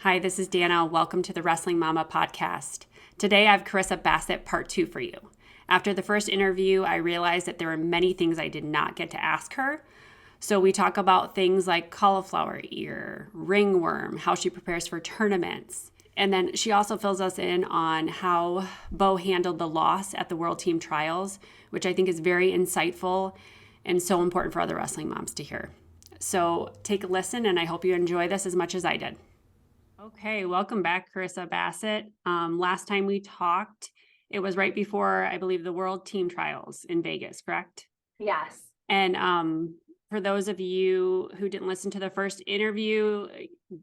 Hi, this is Dana. Welcome to the Wrestling Momma podcast. Today I have Karissa Bassett part 2 for you. After the first interview, I realized that there were many things I did not get to ask her. So we talk about things like cauliflower ear, ringworm, how she prepares for tournaments. And then she also fills us in on how Bo handled the loss at the World Team Trials, which I think is very insightful and so important for other wrestling moms to hear. So take a listen, and I hope you enjoy this as much as I did. Okay, welcome back, Karissa Bassett. Last time we talked, it was right before, I believe, the World Team Trials in Vegas, correct? Yes. And for those of you who didn't listen to the first interview,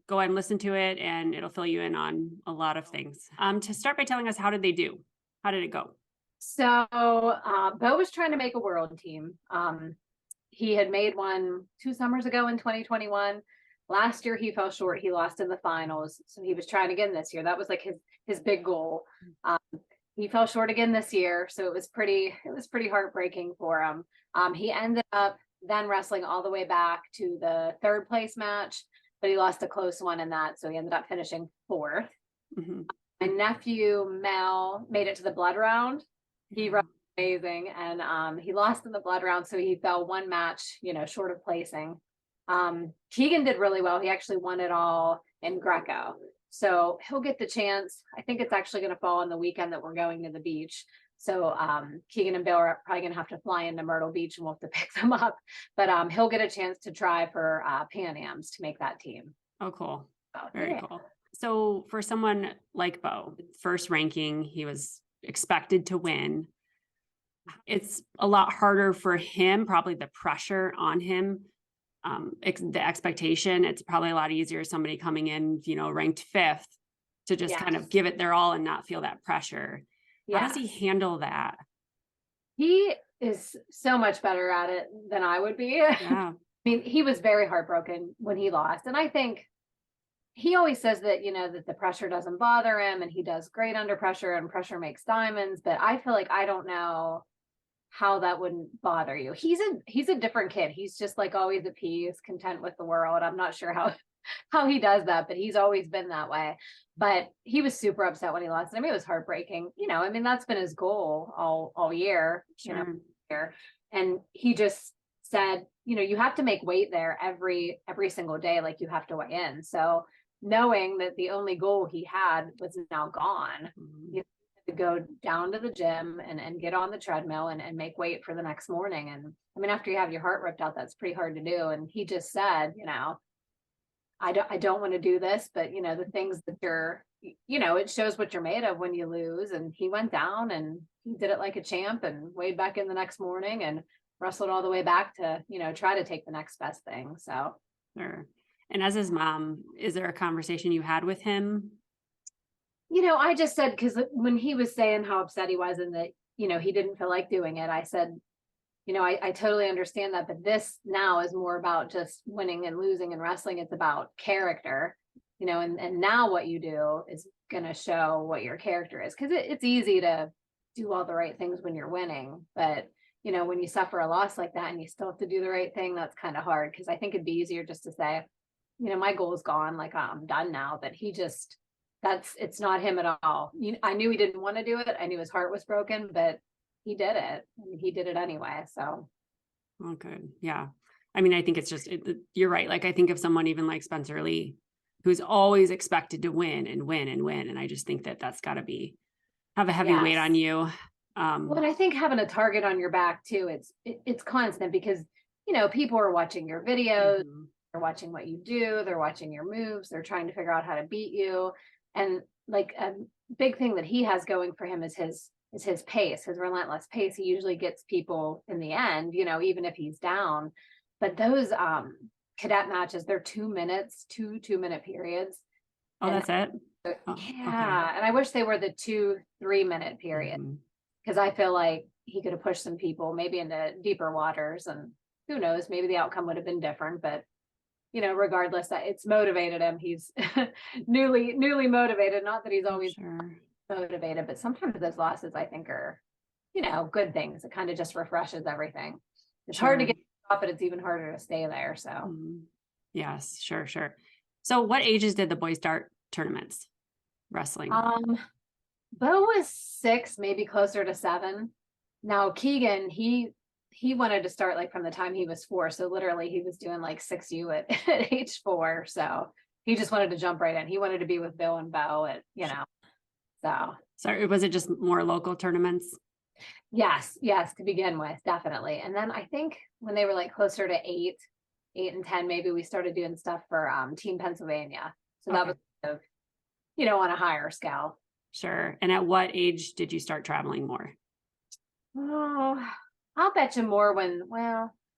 go ahead and listen to it, and it'll fill you in on a lot of things. To start by telling us, how did they do? How did it go? So Bo was trying to make a world team. He had made one 2 summers ago in 2021. Last year he fell short. He lost in the finals. So he was trying again this year. That was like his big goal. He fell short again this year. So it was pretty heartbreaking for him. He ended up then wrestling all the way back to the 3rd place match, but he lost a close one in that. So he ended up finishing 4th. Mm-hmm. My nephew Mel made it to the blood round. He wrestled amazing, and he lost in the blood round, so he fell one match, short of placing. Keegan did really well. He actually won it all in Greco. So he'll get the chance. I think it's actually going to fall on the weekend that we're going to the beach. So Keegan and Bill are probably going to have to fly into Myrtle Beach, and we'll have to pick them up. But he'll get a chance to try for Pan Ams to make that team. Oh, cool. So, Very cool. So for someone like Bo, first ranking, he was expected to win. It's a lot harder for him, probably the pressure on him. The expectation, it's probably a lot easier somebody coming in, ranked 5th to just kind of give it their all and not feel that pressure. How does he handle that? He is so much better at it than I would be. Yeah. I mean, he was very heartbroken when he lost. And I think he always says that, that the pressure doesn't bother him and he does great under pressure and pressure makes diamonds. But I feel like I don't know how that wouldn't bother you. He's a different kid. He's just like always at peace, content with the world. I'm not sure how he does that, but he's always been that way. But he was super upset when he lost. I mean, it was heartbreaking. That's been his goal all year, Sure. And he just said, you have to make weight there every single day. Like you have to weigh in. So knowing that the only goal he had was now gone, Mm-hmm. to go down to the gym and get on the treadmill and make weight for the next morning. And I mean, after you have your heart ripped out, that's pretty hard to do. And he just said, I don't want to do this, but the things that it shows what you're made of when you lose. And he went down and he did it like a champ and weighed back in the next morning and wrestled all the way back to, try to take the next best thing. So. Sure. And as his mom, is there a conversation you had with him? I just said, because when he was saying how upset he was and that, he didn't feel like doing it, I said, I totally understand that, but this now is more about just winning and losing and wrestling. It's about character, and now what you do is going to show what your character is. Because it's easy to do all the right things when you're winning, but when you suffer a loss like that and you still have to do the right thing, that's kind of hard. Because I think it'd be easier just to say, my goal is gone, like I'm done now. But it's not him at all. I knew he didn't want to do it. I knew his heart was broken, but he did it. He did it anyway. So. Oh, good. Yeah. I mean, I think it's just, you're right. Like, I think of someone even like Spencer Lee, who's always expected to win and win and win. And I just think that that's got to have a heavy weight on you. Well, I think having a target on your back too, it's constant because, people are watching your videos, mm-hmm. They're watching what you do, they're watching your moves, they're trying to figure out how to beat you. And like a big thing that he has going for him is his pace, his relentless pace. He usually gets people in the end, even if he's down. But those cadet matches, they're 2 minutes, 2-minute periods. Oh, that's it? Yeah. Okay. And I wish they were the 2-3-minute period, because I feel like he could have pushed some people maybe into deeper waters, and who knows, maybe the outcome would have been different. But regardless, it's motivated him. He's newly motivated. Not that he's always motivated, but sometimes those losses I think are, good things. It kind of just refreshes everything. It's hard to get off, but it's even harder to stay there. So yes, sure. So what ages did the boys start tournaments wrestling? Bo was 6, maybe closer to 7. Now Keegan, he wanted to start like from the time he was 4. So literally he was doing like 6U at age 4. So he just wanted to jump right in. He wanted to be with Bill and Bo So was it just more local tournaments? Yes, to begin with, definitely. And then I think when they were like closer to 8 and 10, maybe we started doing stuff for Team Pennsylvania. So that was kind of, on a higher scale. Sure. And at what age did you start traveling more? Oh, I'll bet you more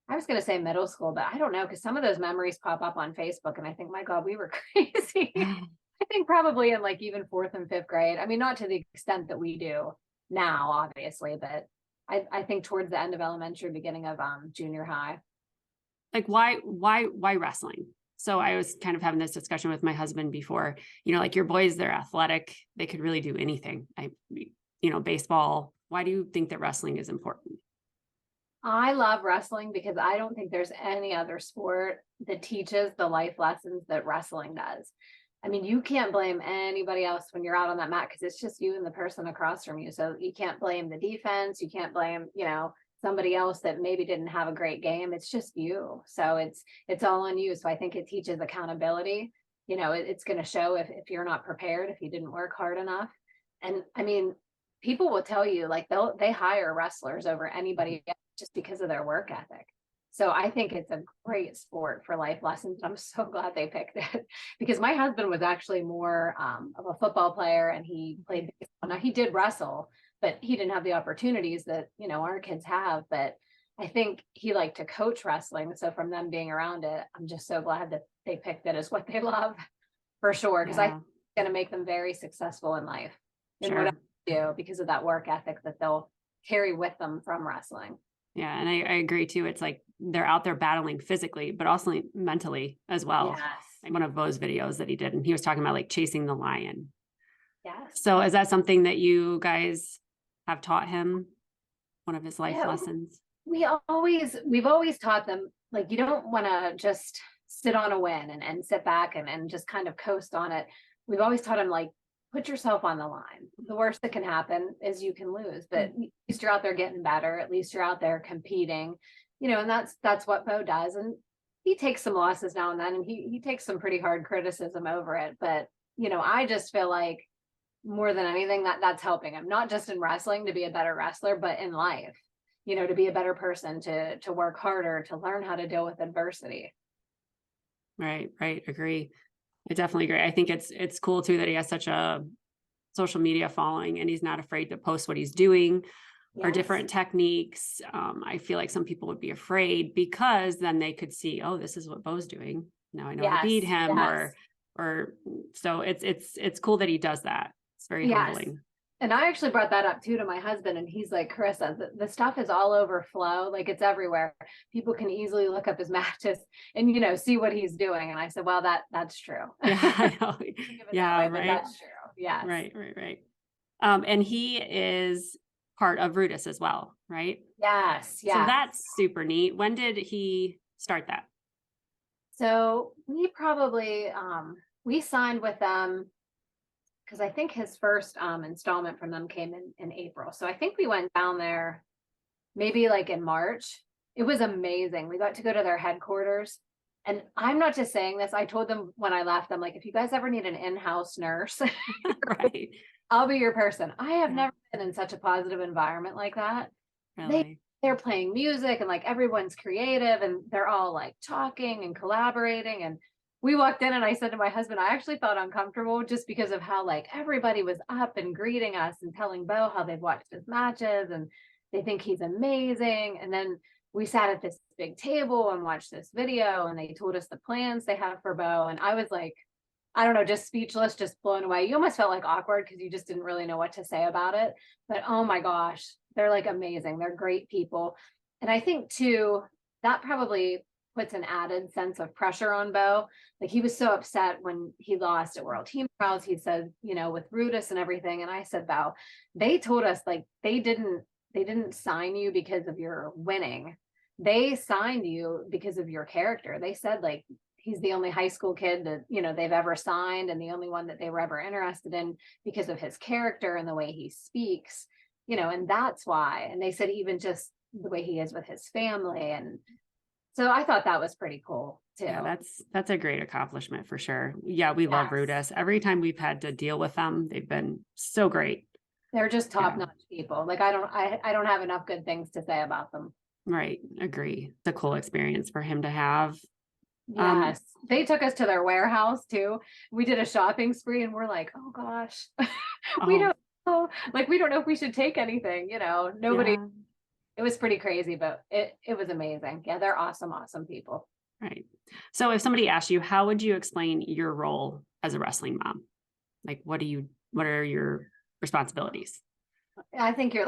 I was going to say middle school, but I don't know, because some of those memories pop up on Facebook and I think, my God, we were crazy. I think probably in like even 4th and 5th grade. I mean, not to the extent that we do now, obviously, but I think towards the end of elementary, beginning of junior high. Like why wrestling? So I was kind of having this discussion with my husband before, like your boys, they're athletic. They could really do anything. Baseball. Why do you think that wrestling is important? I love wrestling because I don't think there's any other sport that teaches the life lessons that wrestling does. I mean, you can't blame anybody else when you're out on that mat because it's just you and the person across from you. So you can't blame the defense. You can't blame, somebody else that maybe didn't have a great game. It's just you. So it's all on you. So I think it teaches accountability. It's going to show if you're not prepared, if you didn't work hard enough. And I mean, people will tell you like they hire wrestlers over anybody else just because of their work ethic. So I think it's a great sport for life lessons. I'm so glad they picked it because my husband was actually more of a football player and he played baseball. Now he did wrestle, but he didn't have the opportunities that, our kids have. But I think he liked to coach wrestling. So from them being around it, I'm just so glad that they picked it as what they love for sure. Because I think it's going to make them very successful in life in whatever they do because of that work ethic that they'll carry with them from wrestling. Yeah. And I agree too. It's like they're out there battling physically, but also mentally as well. Yes. Like one of those videos that he did, and he was talking about like chasing the lion. Yes. So is that something that you guys have taught him? One of his life lessons? We've always taught them, like, you don't want to just sit on a win and sit back and just kind of coast on it. We've always taught him, like, put yourself on the line. The worst that can happen is you can lose, but at least you're out there getting better. At least you're out there competing, and that's what Bo does. And he takes some losses now and then, and he takes some pretty hard criticism over it. But, I just feel like more than anything that's helping him, not just in wrestling to be a better wrestler, but in life, to be a better person, to work harder, to learn how to deal with adversity. Right. Agree. I definitely agree. I think it's cool too that he has such a social media following and he's not afraid to post what he's doing or different techniques. I feel like some people would be afraid because then they could see, oh, this is what Bo's doing. Now I know how to beat him or so it's cool that he does that. It's very humbling. And I actually brought that up too to my husband, and he's like, Karissa, the stuff is all over Flow. Like, it's everywhere. People can easily look up his matches and, see what he's doing. And I said, well, that's true. Yeah, I know. Right. That's true. Yes. Right. And he is part of Rudis as well, right? Yes. So that's super neat. When did he start that? So we probably, we signed with them because I think his first installment from them came in April. So I think we went down there maybe like in March. It was amazing. We got to go to their headquarters. And I'm not just saying this. I told them when I left, I'm like, if you guys ever need an in-house nurse, right, I'll be your person. I have never been in such a positive environment like that. Really? They're playing music and like everyone's creative and they're all like talking and collaborating. And we walked in and I said to my husband, I actually felt uncomfortable just because of how like everybody was up and greeting us and telling Bo how they've watched his matches and they think he's amazing. And then we sat at this big table and watched this video and they told us the plans they have for Bo. And I was like, I don't know, just speechless, just blown away. You almost felt like awkward because you just didn't really know what to say about it. But oh my gosh, they're like amazing. They're great people. And I think too, that probably puts an added sense of pressure on Bo. Like he was so upset when he lost at World Team Trials. He said, with Rudis and everything. And I said, Bo, they told us like they didn't sign you because of your winning. They signed you because of your character. They said like he's the only high school kid that, they've ever signed, and the only one that they were ever interested in because of his character and the way he speaks, and that's why. And they said even just the way he is with his family. And so I thought that was pretty cool too. Yeah, that's a great accomplishment for sure. Yeah, we love Rudis. Every time we've had to deal with them, they've been so great. They're just top-notch people. Like I don't have enough good things to say about them. Right. Agree. It's a cool experience for him to have. Yes. They took us to their warehouse too. We did a shopping spree and we're like, oh gosh, we don't know. Like, we don't know if we should take anything, nobody. Yeah. It was pretty crazy, but it was amazing. Yeah, they're awesome, awesome people. Right. So if somebody asked you, how would you explain your role as a wrestling mom? Like, what are your responsibilities? I think you're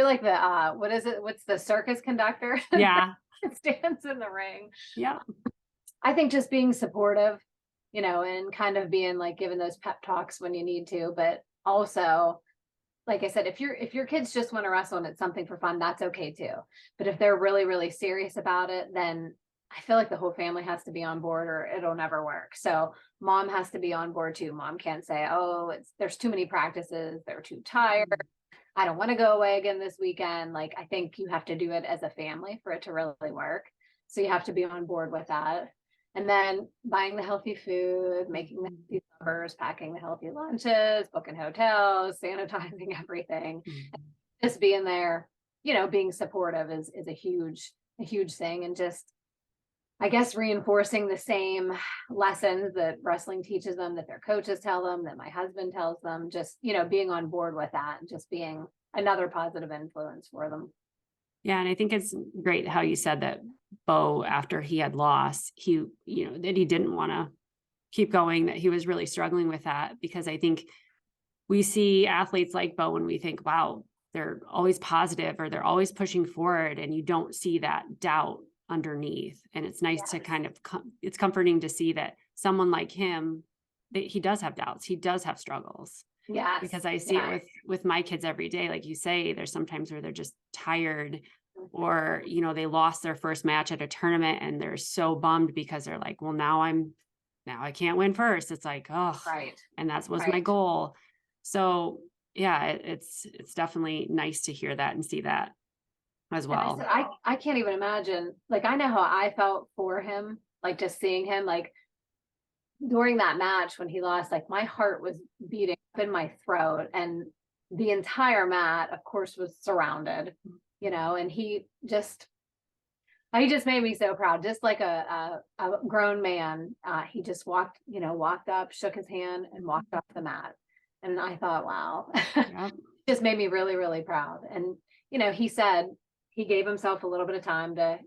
like the, what is it? What's the circus conductor? Yeah. Stands in the ring. Yeah. I think just being supportive, and kind of being like giving those pep talks when you need to, but also, like I said, if your kids just want to wrestle and it's something for fun, that's okay too. But if they're really, really serious about it, then I feel like the whole family has to be on board or it'll never work. So mom has to be on board too. Mom can't say, oh, there's too many practices. They're too tired. I don't want to go away again this weekend. Like, I think you have to do it as a family for it to really work. So you have to be on board with that. And then buying the healthy food, making the healthy suppers, packing the healthy lunches, booking hotels, sanitizing everything. Just being there, being supportive is a huge thing. And just, I guess, reinforcing the same lessons that wrestling teaches them, that their coaches tell them, that my husband tells them, just, being on board with that and just being another positive influence for them. Yeah. And I think it's great how you said that Bo, after he had lost, that he didn't want to keep going, that he was really struggling with that, because I think we see athletes like Bo and we think, wow, they're always positive or they're always pushing forward, and you don't see that doubt underneath. And it's nice to kind of, it's comforting to see that someone like him, that he does have doubts. He does have struggles. Yeah. Because I see it with my kids every day. Like you say, there's sometimes where they're just tired, or, they lost their first match at a tournament and they're so bummed because they're like, well, now I can't win first. It's like, oh, right. And that was my goal. So yeah, it's definitely nice to hear that and see that as well. I can't even imagine, like, I know how I felt for him, like just seeing him, like during that match when he lost, like my heart was beating up in my throat, and the entire mat, of course, was surrounded, and he just made me so proud, just like a grown man. He just walked up, shook his hand, and walked off the mat. And I thought, wow, yep. Just made me really, really proud. And, he said he gave himself a little bit of time to,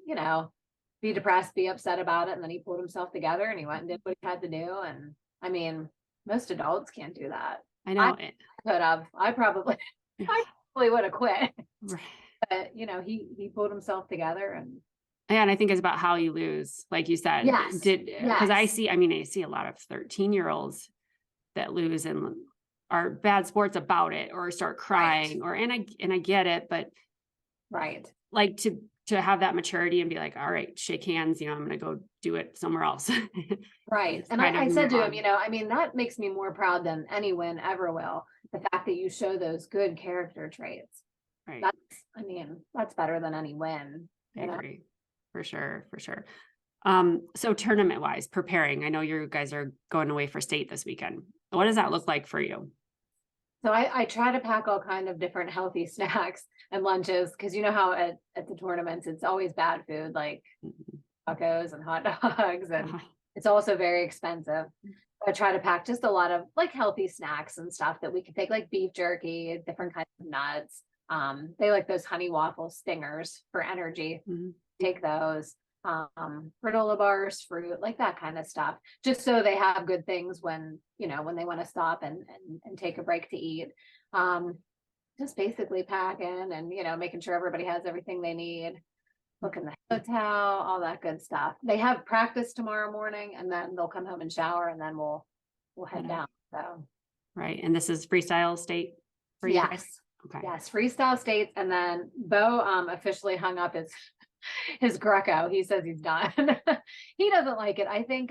be depressed, be upset about it. And then he pulled himself together and he went and did what he had to do. And I mean, most adults can't do that. I know. I probably would have quit. Right. But, he pulled himself together. And yeah, and I think it's about how you lose, like you said. Yes. Because I see a lot of 13-year-olds that lose and are bad sports about it, or start crying, right. and I get it, but right. Like to have that maturity and be like, all right, shake hands, I'm going to go do it somewhere else. Right. And I said to him, that makes me more proud than any win ever will. The fact that you show those good character traits. Right. That's better than any win. I agree. For sure. So tournament wise, preparing, I know you guys are going away for state this weekend. What does that look like for you? So I try to pack all kind of different healthy snacks and lunches, because how at the tournaments, it's always bad food, like tacos and hot dogs, and it's also very expensive. I try to pack just a lot of like healthy snacks and stuff that we can take, like beef jerky, different kinds of nuts. They like those honey waffle stingers for energy. Mm-hmm. Take those. Granola bars, fruit, like that kind of stuff, just so they have good things when they want to stop and take a break to eat. Just basically packing and making sure everybody has everything they need, booking the hotel, all that good stuff. They have practice tomorrow morning, and then they'll come home and shower, and then we'll head down. So right. And this is freestyle state for you guys? Okay. Yes, freestyle states. And then Bo officially hung up his Greco. He says he's done. He doesn't like it. I think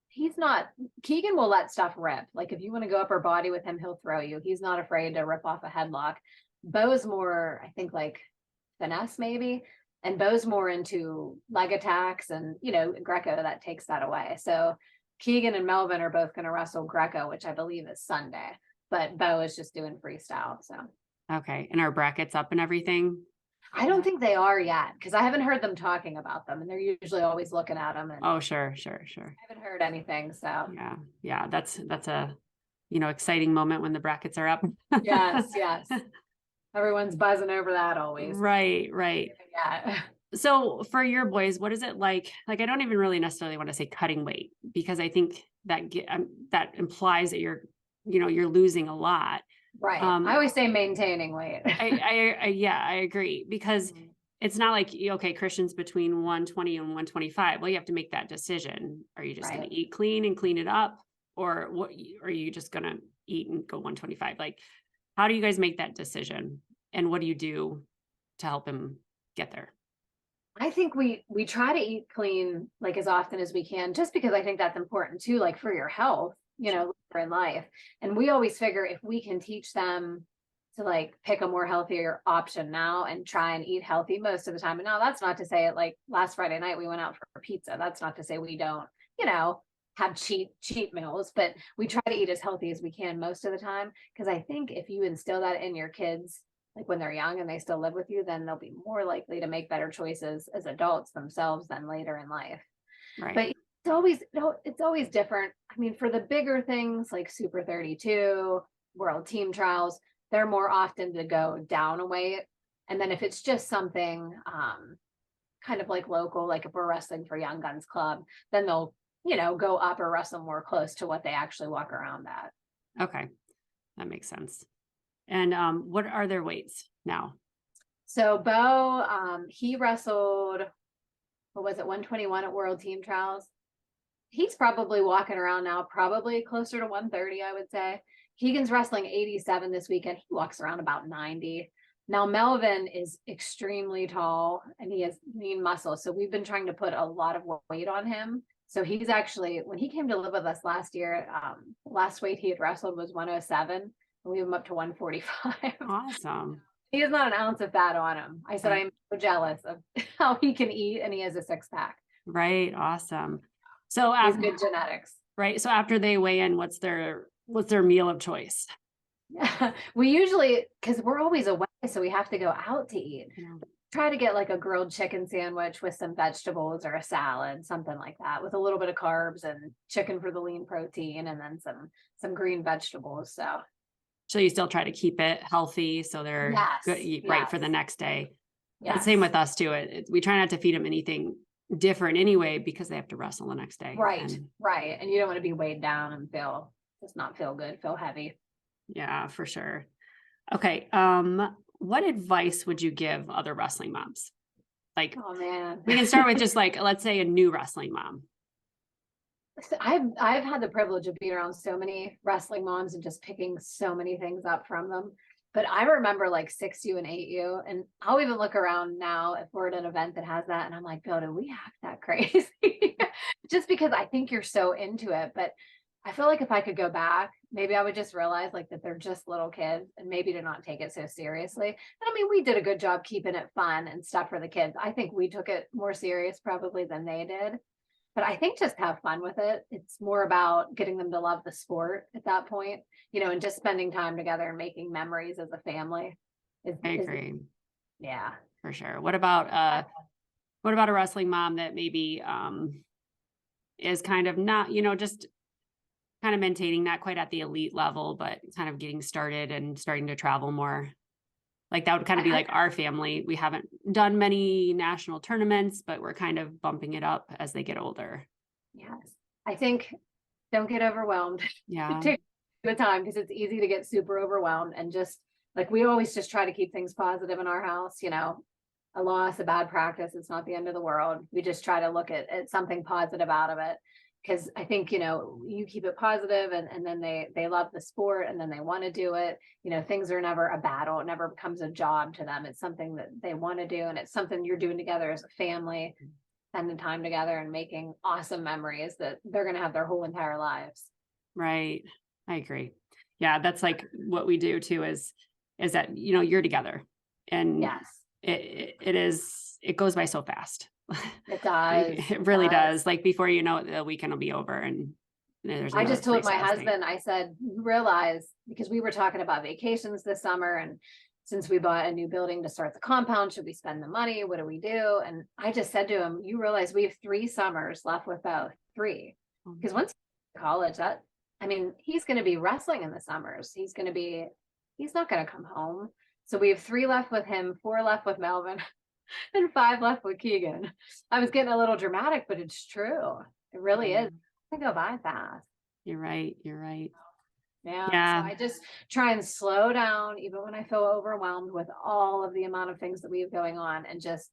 he's not. Keegan will let stuff rip. Like if you want to go upper body with him, he'll throw you. He's not afraid to rip off a headlock. Bo's more, I think, like finesse maybe. And Bo's more into leg attacks and, Greco that takes that away. So Keegan and Melvin are both going to wrestle Greco, which I believe is Sunday, but Bo is just doing freestyle. So, okay. And our brackets up and everything? I don't think they are yet because I haven't heard them talking about them, and they're usually always looking at them. And oh, sure. I haven't heard anything. So yeah, that's a, exciting moment when the brackets are up. yes. Everyone's buzzing over that always. Right. Yeah. So for your boys, what is it like? Like, I don't even really necessarily want to say cutting weight, because I think that that implies that you're losing a lot. Right. I always say maintaining weight. I agree, because it's not like, okay, Christian's between 120 and 125. Well, you have to make that decision. Are you just going to eat clean and clean it up? Or what, are you just going to eat and go 125? Like, how do you guys make that decision? And what do you do to help him get there? I think we try to eat clean like as often as we can, just because I think that's important too, like for your health, later in life. And we always figure if we can teach them to like pick a more healthier option now and try and eat healthy most of the time. And now that's not to say it, like last Friday night we went out for pizza. That's not to say we don't, have cheat meals, but we try to eat as healthy as we can most of the time. Because I think if you instill that in your kids, like when they're young and they still live with you, then they'll be more likely to make better choices as adults themselves than later in life. Right. But it's always different. I mean, for the bigger things like Super 32, World Team Trials, they're more often to go down a weight. And then if it's just something kind of like local, like if we're wrestling for Young Guns Club, then they'll, go up or wrestle more close to what they actually walk around at. Okay. That makes sense. And what are their weights now? So Bo, he wrestled, what was it, 121 at World Team Trials. He's probably walking around now, probably closer to 130, I would say. Keegan's wrestling 87 this weekend. He walks around about 90. Now Melvin is extremely tall and he has lean muscle. So we've been trying to put a lot of weight on him. So he's actually, when he came to live with us last year, last weight he had wrestled was 107. And we have him up to 145. Awesome. He has not an ounce of fat on him. I said, I'm so jealous of how he can eat, and he has a 6-pack. Right. Awesome. So he's good genetics. Right. So after they weigh in, what's their meal of choice? We usually, because we're always away, so we have to go out to eat. Try to get like a grilled chicken sandwich with some vegetables or a salad, something like that, with a little bit of carbs and chicken for the lean protein, and then some green vegetables. So you still try to keep it healthy so they're good, right, for the next day. Yes. Same with us too. We try not to feed them anything different anyway, because they have to wrestle the next day. Right. And you don't want to be weighed down and not feel good, feel heavy. Yeah, for sure. Okay. What advice would you give other wrestling moms? Like, oh man, we can start with just like, let's say a new wrestling mom. I've had the privilege of being around so many wrestling moms and just picking so many things up from them. But I remember like 6U and 8U, and I'll even look around now if we're at an event that has that, and I'm like, "Bill, do we act that crazy?" Just because I think you're so into it. But I feel like if I could go back, maybe I would just realize like that they're just little kids, and maybe to not take it so seriously. And I mean, we did a good job keeping it fun and stuff for the kids. I think we took it more serious probably than they did. But I think just have fun with it. It's more about getting them to love the sport at that point, and just spending time together and making memories as a family. I agree. Yeah, for sure. What about a wrestling mom that maybe is kind of not, just kind of maintaining, not quite at the elite level, but kind of getting started and starting to travel more? Like that would kind of be like our family. We haven't done many national tournaments, but we're kind of bumping it up as they get older. Yes. I think don't get overwhelmed. Yeah. Take the time, because it's easy to get super overwhelmed, and just like we always just try to keep things positive in our house, a loss, a bad practice, it's not the end of the world. We just try to look at something positive out of it. Because I think, you keep it positive and then they love the sport and then they want to do it. Things are never a battle. It never becomes a job to them. It's something that they want to do. And it's something you're doing together as a family, spending time together and making awesome memories that they're going to have their whole entire lives. Right. I agree. Yeah. That's like what we do too, is that, you're together, and Yes, it goes by so fast. it does. It really does. Like before, the weekend will be over and there's I just told my freestyle husband, thing. I said, you realize, because we were talking about vacations this summer, and since we bought a new building to start the compound, should we spend the money? What do we do? And I just said to him, you realize we have 3 summers left with both 3, because once college, he's going to be wrestling in the summers. He's not going to come home. So we have 3 left with him, 4 left with Melvin, and 5 left with Keegan. I was getting a little dramatic, but it's true. It really is. They go by fast. You're right. Yeah. So I just try and slow down, even when I feel overwhelmed with all of the amount of things that we have going on, and just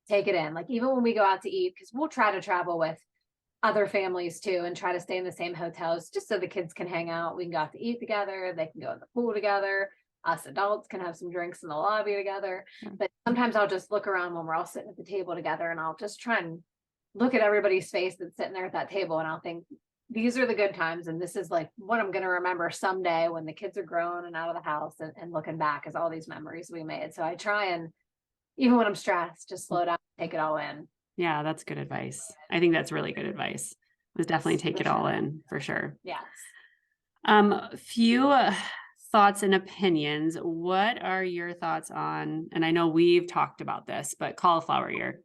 take it in. Like even when we go out to eat, because we'll try to travel with other families too and try to stay in the same hotels just so the kids can hang out. We can go out to eat together. They can go in the pool together. Us adults can have some drinks in the lobby together. But sometimes I'll just look around when we're all sitting at the table together, and I'll just try and look at everybody's face that's sitting there at that table, and I'll think, these are the good times, and this is like what I'm going to remember someday when the kids are grown and out of the house, and looking back as all these memories we made. So I try and, even when I'm stressed, just slow down, take it all in. Yeah, that's good advice. I think that's really good advice. Was definitely take it all in, for sure. Yes. Few thoughts and opinions. What are your thoughts on, and I know we've talked about this, but cauliflower ear?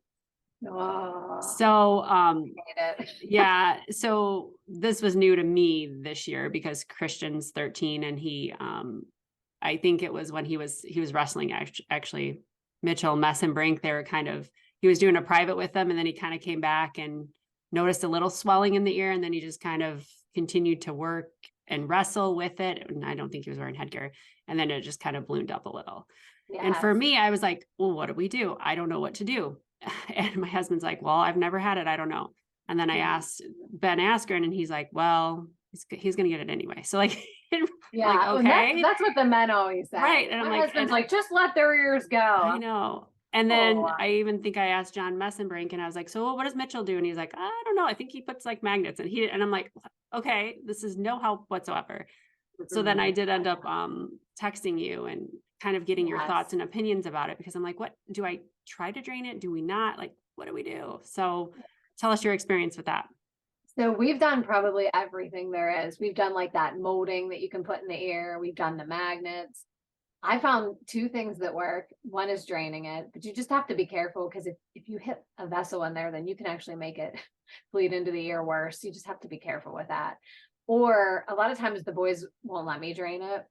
Oh, So, hate it. yeah, so this was new to me this year because Christian's 13, and he, I think it was when he was wrestling, actually, Mitchell Messenbrink. He was doing a private with them, and then he kind of came back and noticed a little swelling in the ear, and then he just kind of continued to work and wrestle with it. And I don't think he was wearing headgear, and then it just kind of ballooned up a little. Yes. And for me, I was like, well, what do we do? I don't know what to do. And my husband's like, well, I've never had it. I don't know. And then I asked Ben Askren, and he's like, well, he's going to get it anyway. So like, yeah, like, okay. That's what the men always say. Right. And my husband's like, just let their ears go. I know. And then I even think I asked John Messenbrink, and I was like, so what does Mitchell do? And he's like, I don't know. I think he puts like magnets, and I'm like, okay, this is no help whatsoever. So then I did end up texting you and kind of getting your thoughts and opinions about it, because I'm like, what do I try to drain it? Do we not? Like, what do we do? So tell us your experience with that. So we've done probably everything there is. We've done like that molding that you can put in the ear. We've done the magnets. I found 2 things that work. One is draining it, but you just have to be careful, because if you hit a vessel in there, then you can actually make it bleed into the ear worse. You just have to be careful with that. Or a lot of times the boys won't let me drain it.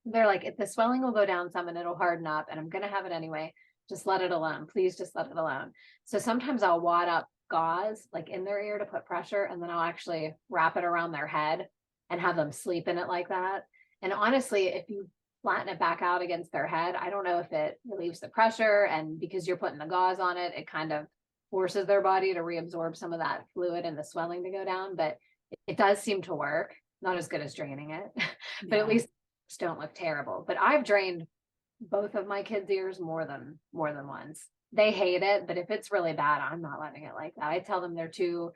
They're like, if the swelling will go down some and it'll harden up, and I'm going to have it anyway, just let it alone. Please just let it alone. So sometimes I'll wad up gauze like in their ear to put pressure, and then I'll actually wrap it around their head and have them sleep in it like that. And honestly, if you flatten it back out against their head, I don't know if it relieves the pressure, and because you're putting the gauze on it, it kind of forces their body to reabsorb some of that fluid and the swelling to go down. But it does seem to work. Not as good as draining it, but at least don't look terrible. But I've drained both of my kids' ears more than once. They hate it, but if it's really bad, I'm not letting it like that. I tell them they're too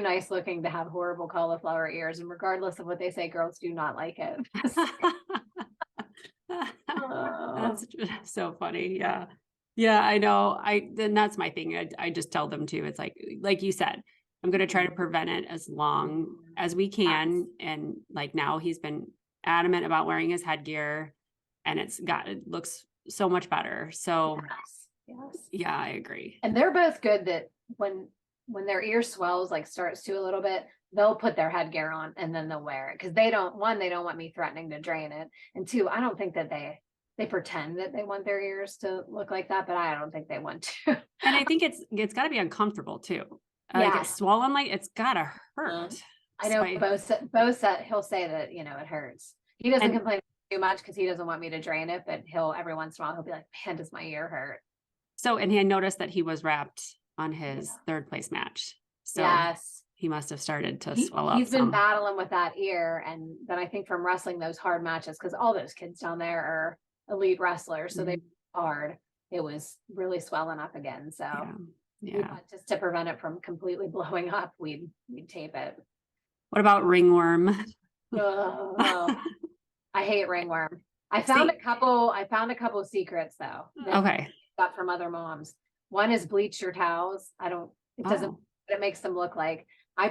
nice looking to have horrible cauliflower ears, and regardless of what they say, girls do not like it. That's so funny. Yeah, I know. Then that's my thing. I just tell them too. It's like you said, I'm going to try to prevent it as long as we can. And like now he's been adamant about wearing his headgear, and it looks so much better. So yes. Yeah, I agree. And they're both good that when their ear swells, like starts to a little bit, they'll put their headgear on and then they'll wear it. Cause they don't want me threatening to drain it. And 2, I don't think that they pretend that they want their ears to look like that, but I don't think they want to. And I think it's gotta be uncomfortable too. Like it's swollen, like it's gotta hurt. I know both said he'll say that, it hurts. He doesn't complain too much because he doesn't want me to drain it, but every once in a while he'll be like, man, does my ear hurt? So, and he noticed that he was wrapped on his 3rd place match. So he must have started to He, swell up he's been some. battling with that ear. And then I think from wrestling those hard matches, because all those kids down there are elite wrestlers, so they hard, it was really swelling up again. So Yeah. just to prevent it from completely blowing up, we'd tape it. What about ringworm? Oh, I hate ringworm. I found a couple secrets though. Okay. Got from other moms. One is bleach your towels. It doesn't, it makes them look like I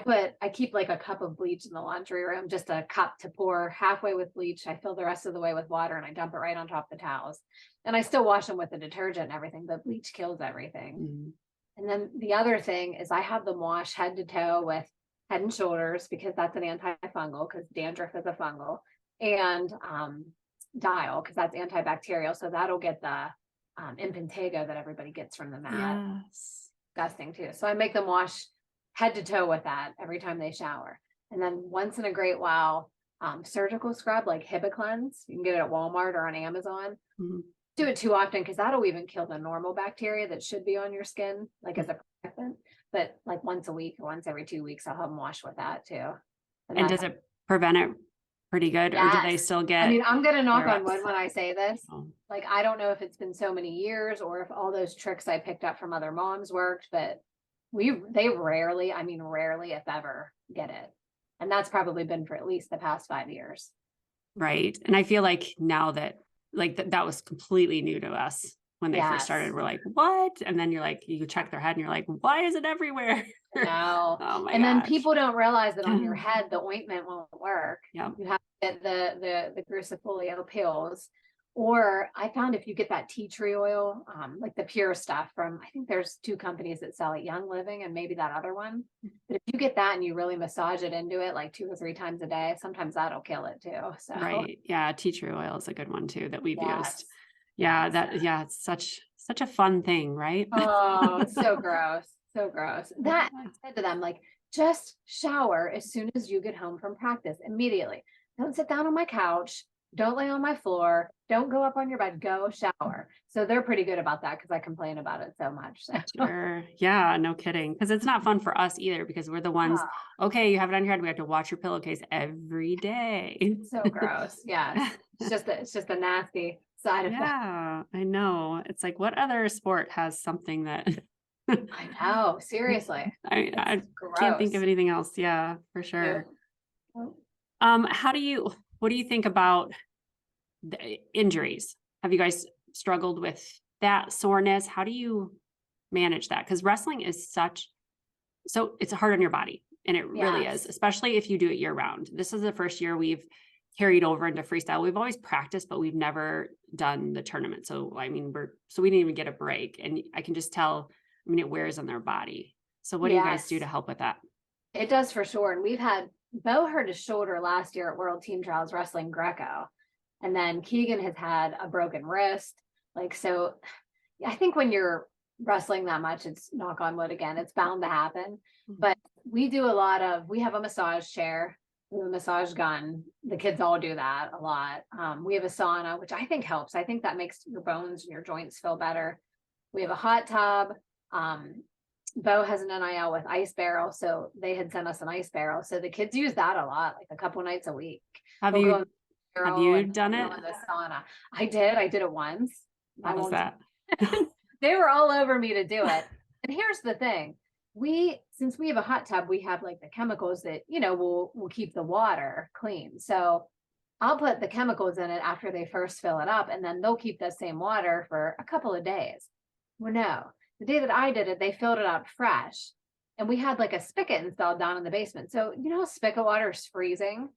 keep like a cup of bleach in the laundry room, just a cup to pour halfway with bleach. I fill the rest of the way with water and I dump it right on top of the towels. And I still wash them with the detergent and everything, but bleach kills everything. And then the other thing is I have them wash head to toe with Head and Shoulders, because that's an antifungal, because dandruff is a fungal, and Dial, because that's antibacterial. So that'll get the impetigo that everybody gets from the mat. Yes. Disgusting too. So I make them wash head to toe with that every time they shower. And then once in a great while, surgical scrub like Hibiclens. You can get it at Walmart or on Amazon. Do it too often because that'll even kill the normal bacteria that should be on your skin, like as a protectant. But like once a week or once every 2 weeks, I'll have them wash with that too. And does it prevent it pretty good? Or do they still get? I mean, I'm going to knock on wood when I say this. Like, I don't know if it's been so many years or if all those tricks I picked up from other moms worked, but they rarely, if ever, get it. And that's probably been for at least the past 5 years. Right. And I feel like now that that was completely new to us when they first started. We're like, what? And then you're like, you check their head and you're like, why is it everywhere? No. Oh my and gosh. Then people don't realize that on your head, the ointment won't work. Yep. You have to get the Grucifolio pills. Or I found if you get that tea tree oil, like the pure stuff from, I think there's 2 companies that sell it, Young Living and maybe that other one. But if you get that and you really massage it into it like 2 or 3 times a day, sometimes that'll kill it too. So right. Yeah. Tea tree oil is a good one too that we've used. Yeah. It's such a fun thing, right? Oh, so gross. So gross. That I said to them, like, just shower as soon as you get home from practice immediately. Don't sit down on my couch. Don't lay on my floor. Don't go up on your bed. Go shower. So they're pretty good about that because I complain about it so much. So. Sure. Yeah, no kidding. Because it's not fun for us either because we're the ones, okay, you have it on your head. We have to watch your pillowcase every day. So gross. Yeah. It's just a nasty side effect. Yeah, I know. It's like, what other sport has something that I know, seriously. I can't think of anything else. Yeah, for sure. What do you think about the injuries? Have you guys struggled with that soreness? How do you manage that? Because wrestling is so it's hard on your body, and it really is, especially if you do it year round. This is the first year we've carried over into freestyle. We've always practiced, but we've never done the tournament. So, I mean, we didn't even get a break, and I can just tell, it wears on their body. So what do you guys do to help with that? It does for sure. And Bo hurt his shoulder last year at World Team Trials wrestling Greco. And then Keegan has had a broken wrist. So I think when you're wrestling that much, it's knock on wood again, it's bound to happen. But we have a massage chair, we have a massage gun. The kids all do that a lot. We have a sauna, which I think helps. I think that makes your bones and your joints feel better. We have a hot tub. Bo has an NIL with ice barrel, so they had sent us an ice barrel. So the kids use that a lot, like a couple nights a week. Have you done it? In the sauna. I did it once. How was that? They were all over me to do it. And here's the thing. Since we have a hot tub, we have like the chemicals that, will keep the water clean. So I'll put the chemicals in it after they first fill it up, and then they'll keep the same water for a couple of days. Well, no. The day that I did it, they filled it up fresh, and we had like a spigot installed down in the basement. So, spigot water is freezing.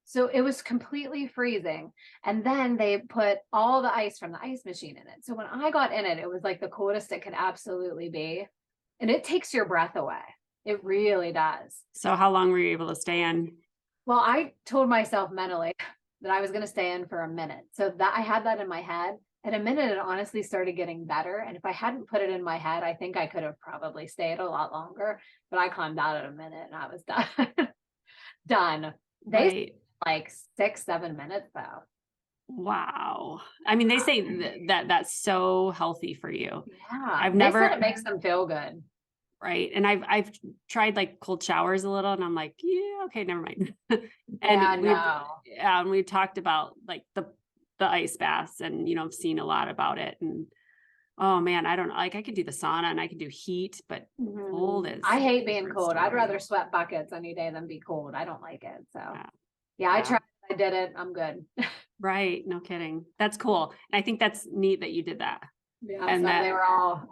So it was completely freezing. And then they put all the ice from the ice machine in it. So when I got in it, it was like the coldest it could absolutely be. And it takes your breath away. It really does. So how long were you able to stay in? Well, I told myself mentally that I was going to stay in for a minute. So that I had that in my head. At a minute, it honestly started getting better. And if I hadn't put it in my head, I think I could have probably stayed a lot longer. But I climbed out at a minute and I was done. Done. They like 6-7 minutes though. Wow. They say that that's so healthy for you. Yeah. They said it makes them feel good. Right. And I've tried like cold showers a little and I'm like, yeah, okay, never mind. Yeah, And no. we talked about like the ice baths and, I've seen a lot about it. And oh man, I don't know. Like I could do the sauna and I could do heat, but cold I is a hate being different cold. I'd story. rather sweat buckets any day than be cold. I don't like it. So Yeah. yeah, I Yeah. tried. I did it. I'm good. Right. No kidding. That's cool. And I think that's neat that you did that. Yeah. And So that, they were all,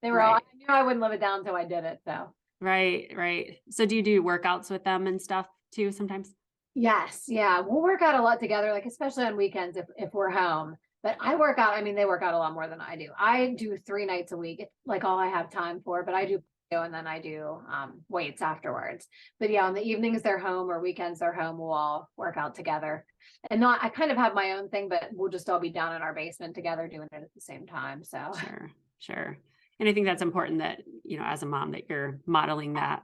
I right. knew I wouldn't live it down until I did it. So Right. Right. So do you do workouts with them and stuff too sometimes? yes. Yeah. We'll work out a lot together, like especially on weekends if we're home. But I work out, I mean, they work out a lot more than I do. I do 3 nights a week. It's like all I have time for, but I do cardio and then I do weights afterwards. But yeah, on the evenings they're home or weekends they're home, we'll all work out together. And not, I kind of have my own thing, but we'll just all be down in our basement together doing it at the same time. So Sure. Sure. And I think that's important that, as a mom that you're modeling that,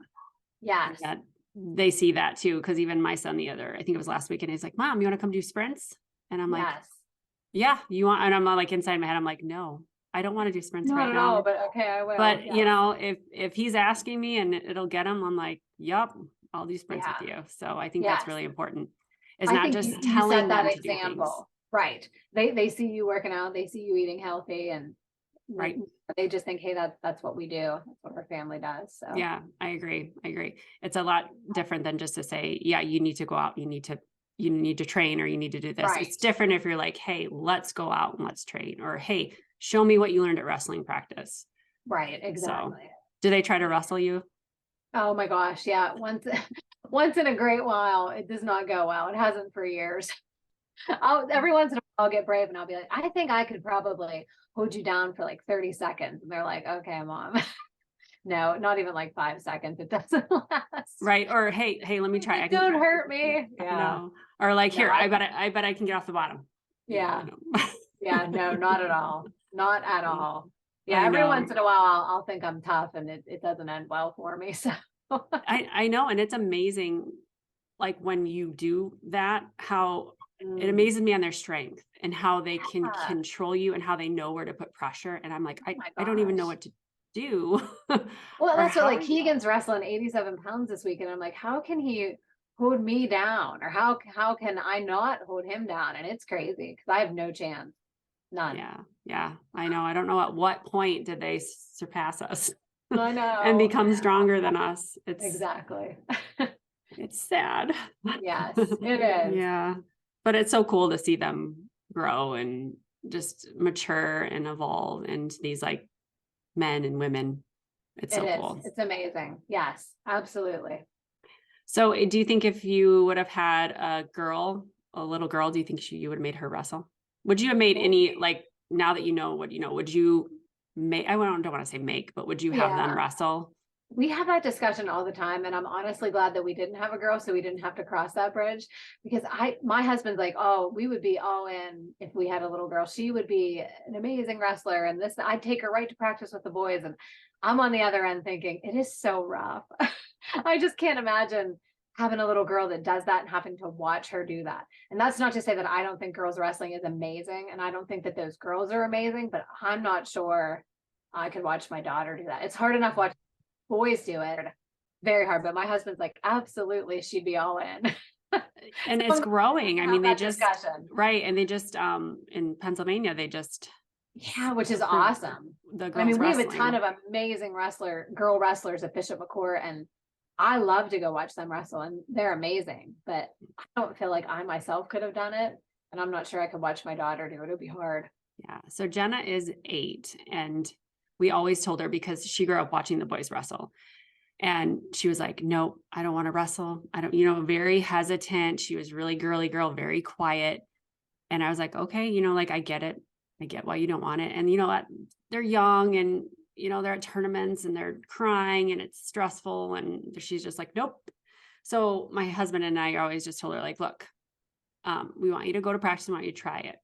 yes. that they see that too. Cause even my son I think it was last week and he's like, Mom, you want to come do sprints? And I'm like, Yes. yeah, you want, and I'm like inside my head, I'm like, no, I don't want to do sprints Not right at all, now. but okay, I will. But Yes. if he's asking me and it'll get him, I'm like, yep, I'll do sprints with Yeah. you. So I think that's Yes. really important. Is I not think just you set telling that them to do things. example. Right. They see you working out, they see you eating healthy, and Right. they just think, hey, that's what we do. That's what our family does. So Yeah, I agree. I agree. It's a lot different than just to say, yeah, you need to go out, you need to train or you need to do this. right. It's different if you're like, hey, let's go out and let's train, or hey, show me what you learned at wrestling practice. Right, So exactly. do they try to wrestle you? Oh my gosh, yeah. Once in a great while, it does not go well. It hasn't for years. Every once in a while I'll get brave and I'll be like, I think I could probably hold you down for like 30 seconds. And they're like, okay, mom. No, not even like 5 seconds. It doesn't last. Right. Or hey, let me try. I Don't can, hurt me. I Yeah. know. Or like, No, here, I bet I can get off the bottom. yeah. No. Yeah, no, not at all. Not at all. Yeah, I every once know. in a while I'll think I'm tough and it doesn't end well for me. So I know. And it's amazing, like when you do that, how it Mm, amazes me on their strength and how they can yeah. control you and how they know where to put pressure. And I'm like, Oh my I don't even know gosh. what to do. Well, Or that's what how like are you? Keegan's wrestling 87 pounds this week, and I'm like, how can he hold me down? Or how can I not hold him down? And it's crazy because I have no chance. None. Yeah. Yeah. I know. I don't know at what point did they surpass us I and know. become stronger than us. Exactly. It's sad. Yes, it is. Yeah. But it's so cool to see them grow and just mature and evolve into these like men and women. It's It so is. cool. It's amazing. Yes, absolutely. So do you think if you would have had a little girl, do you think you would have made her wrestle? Would you have made any, like, now that you know what you know, would you make, don't want to say make, but would you have them Yeah. wrestle? We have that discussion all the time, and I'm honestly glad that we didn't have a girl so we didn't have to cross that bridge, because my husband's like, oh, we would be all in if we had a little girl. She would be an amazing wrestler, and this I'd take her right to practice with the boys. And I'm on the other end thinking it is so rough. I just can't imagine having a little girl that does that and having to watch her do that. And that's not to say that I don't think girls wrestling is amazing, and I don't think that those girls are amazing, but I'm not sure I could watch my daughter do that. It's hard enough watching boys do it. Very hard. But my husband's like, absolutely, she'd be all in. And So it's I'm glad growing. I we have mean, that discussion. right. And they just, in Pennsylvania, they just Yeah, which is approved awesome. the I girls mean, we have a ton wrestling. of amazing girl wrestlers at Bishop McCourt, and I love to go watch them wrestle, and they're amazing. But I don't feel like I myself could have done it, and I'm not sure I could watch my daughter do it. It'd be hard. Yeah. So Jenna is 8, and we always told her because she grew up watching the boys wrestle. And she was like, nope, I don't want to wrestle. I don't, very hesitant. She was really girly girl, very quiet. And I was like, okay, like I get it. I get why you don't want it. And you know what? They're young and, they're at tournaments and they're crying and it's stressful. And she's just like, nope. So my husband and I always just told her like, look, we want you to go to practice and want you to try it.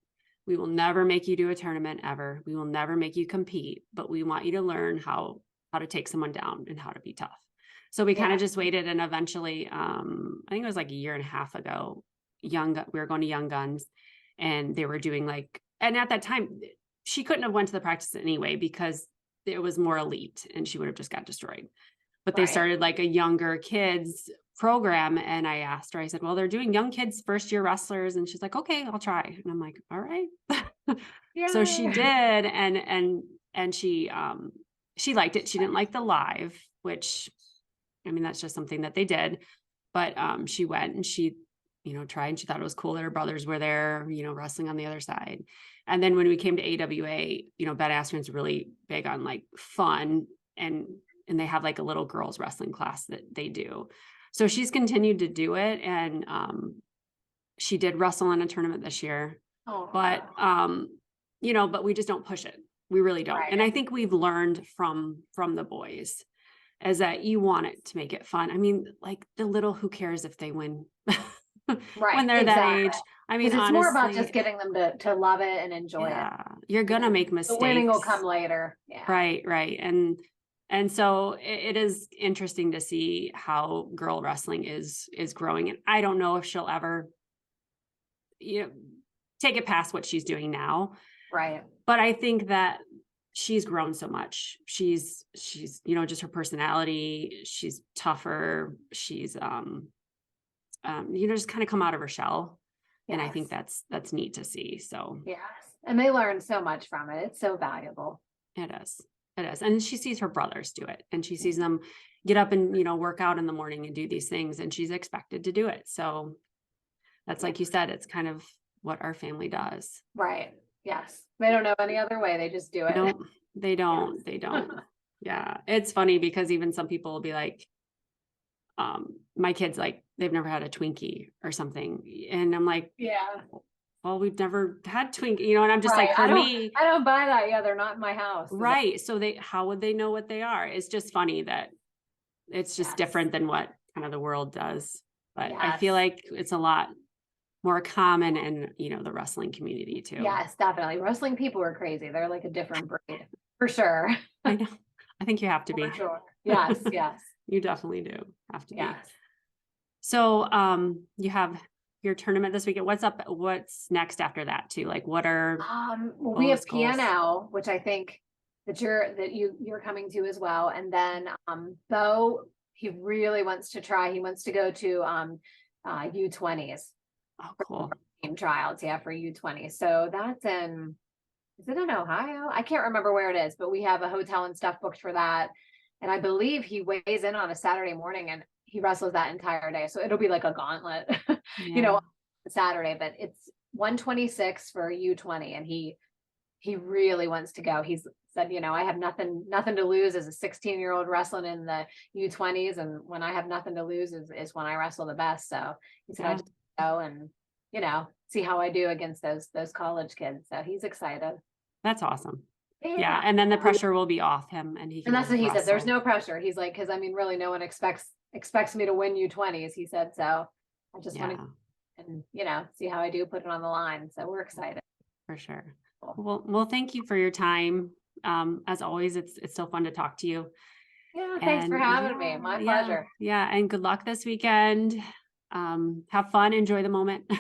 We will never make you do a tournament ever. We will never make you compete, but we want you to learn how to take someone down and how to be tough. So we kind Yeah. of just waited, and eventually, I think it was like a year and a half ago, we were going to Young Guns, and they were doing like, and at that time, she couldn't have went to the practice anyway because it was more elite and she would have just got destroyed. But they Right. started like a younger kids program. And I asked her, I said, well, they're doing young kids first year wrestlers. And she's like, okay, I'll try. And I'm like, all right. So she Yeah. did. And she liked it. She didn't like the live, which, I mean, that's just something that they did. But she went and she, tried, and she thought it was cool that her brothers were there, wrestling on the other side. And then when we came to AWA, Ben Askren's really big on like fun, and they have like a little girls wrestling class that they do. So she's continued to do it. And she did wrestle in a tournament this year, Oh, but but we just don't push it. We really don't. Right. And I think we've learned from the boys is that you want it to make it fun. I mean, like the little, who cares if they win Right. when they're that age? I mean, Because it's more about just honestly, getting them to love it and enjoy it. you're gonna make The mistakes. winning will come later. Yeah. Right. And so it is interesting to see how girl wrestling is growing. And I don't know if she'll ever, take it past what she's doing now. Right. But I think that she's grown so much. She's just her personality. She's tougher. She's just kind of come out of her shell. Yes. And I think that's neat to see. So Yes. And they learn so much from it. It's so valuable. it is. And she sees her brothers do it, and she sees them get up and, work out in the morning and do these things, and she's expected to do it. So that's, like you said, it's kind of what our family does. Right. Yes. They don't know any other way. They just do it. They don't. Yeah. It's funny because even some people will be like, my kids, like, they've never had a Twinkie or something. And I'm like, Yeah. well, we've never had Twinkie, and I'm just Right. like, for me, I don't buy that. Yeah. They're not in my house. right. So how would they know what they are? It's just funny that it's just different than what kind of the world does. But I feel like it's a lot more common in, the wrestling community too. Yes, definitely. Wrestling people are crazy. They're like a different breed for sure. I know. I think you have to be. For sure. Yes. Yes. You definitely do have to be. Yes. So you have your tournament this weekend. What's next after that too? Like, what are well, we have goals? piano, which I think that you're coming to as well. And then Bo, he really wants to try. He wants to go to U20s. Oh, cool. Team tryouts, for U20. So that's is it in Ohio? I can't remember where it is, but we have a hotel and stuff booked for that. And I believe he weighs in on a Saturday morning and he wrestles that entire day. So it'll be like a gauntlet, Saturday, but it's 126 for U20. And he really wants to go. He's said, I have nothing to lose as a 16-year-old wrestling in the U20s. And when I have nothing to lose is when I wrestle the best. So he said, I just go and, see how I do against those college kids. So he's excited. That's awesome. Yeah. And then the pressure will be off him, and he can. And that's what he said. There's wrestle. no pressure. He's like, because really no one expects me to win U20s. He said, so I just want to, and see how I do, put it on the line. So we're excited. For sure. Cool. Well, thank you for your time. As always, it's so fun to talk to you. Yeah. Thanks for having me. My pleasure. Yeah. And good luck this weekend. Have fun. Enjoy the moment.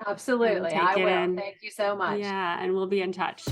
Absolutely. I will. Thank you so much. Yeah. And we'll be in touch.